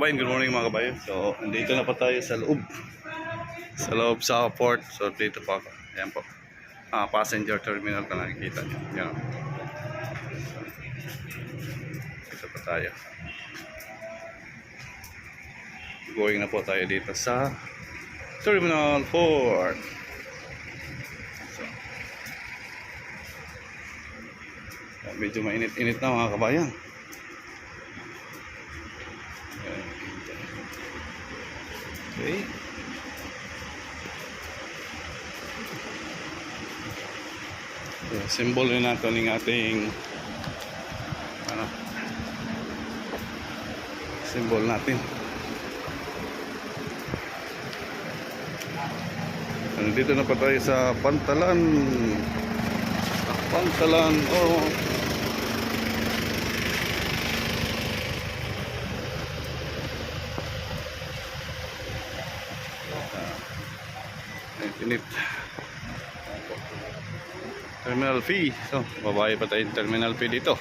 kabayan, good morning mga kabayan. So, andito na pa tayo sa loob. Sa port. So, dito pa ako. Ayan po. Passenger terminal ka nakikita nyo. Yan. Dito pa tayo. Going na po tayo dito sa Terminal 4. So, medyo mainit-init na mga kabayan. Okay. So, symbol rin natin ng ating symbol natin. Dito na pa tayo sa Pantalan. Init. Terminal fee. So, babae pa tayo terminal fee dito.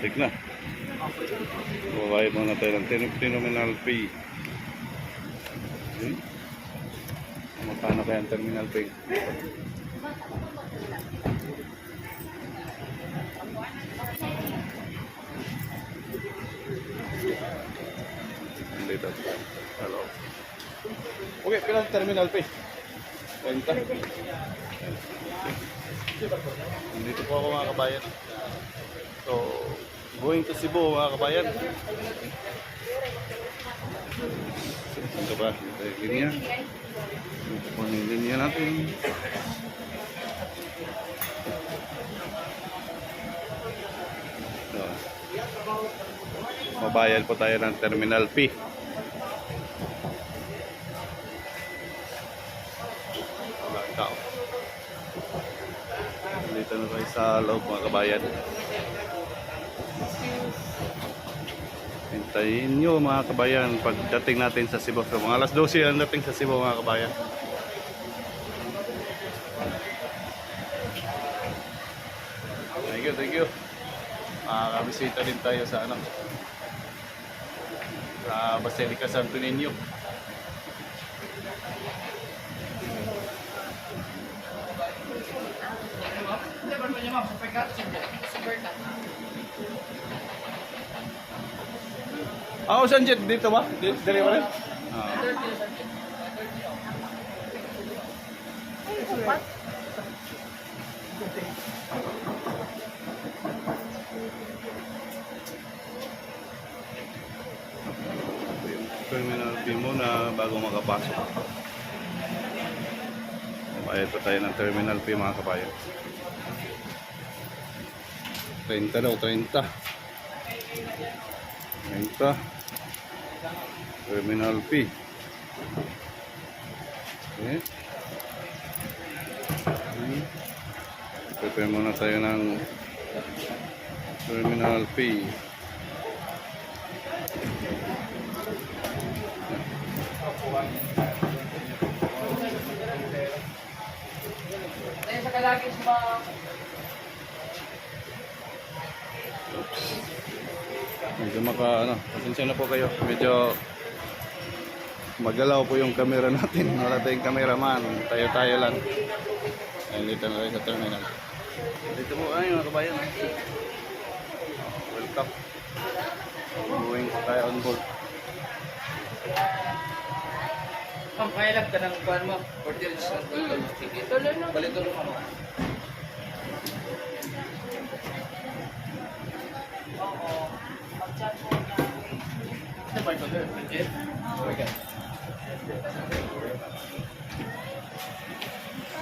Tik na. Babae muna tayo ng terminal fee. Okay. Magkano kaya ang terminal fee? Dito. Hello. Okay, pilang terminal fee? 20. Dito po ako mga kabayan. So, going to Cebu mga kabayan. Ito ba? Ito yung linya. Ito po yung linya natin. So, mabayad po tayo ng terminal fee. Tao. Dito na tayo sa loob mga kabayan. Hintayin nyo mga kabayan pagdating natin sa Cebu. So, mga alas 12 ang dating sa Cebu mga kabayan. Thank you. Makakabisita din tayo sa sa Basilica Santo Niño. Saan dyan? Dito ba? Dito ba rin? Terminal fee muna bago makapasok. Bayad pa tayo ng terminal fee mga kabayan. 30 daw, 30. Terminal fee. Okay. Prepare muna tayo ng terminal fee. Medyo pasensya na po kayo. Medyo magalaw po yung camera natin. Wala tayong cameraman. Tayo lang. Ayun, dito na tayo sa terminal. Dito po ay mga kabayan. Welcome. Going tayo on board. Pampailag ka ng kuwan mo. Order sa tuloy. Balik tuloy mo. Ano ba ito? Legit? Okay.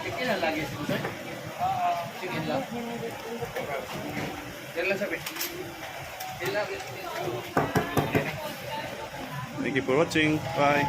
Chicken lang lagi siya, sir? Chicken lang. Yan lang sabi. Thank you for watching. Bye.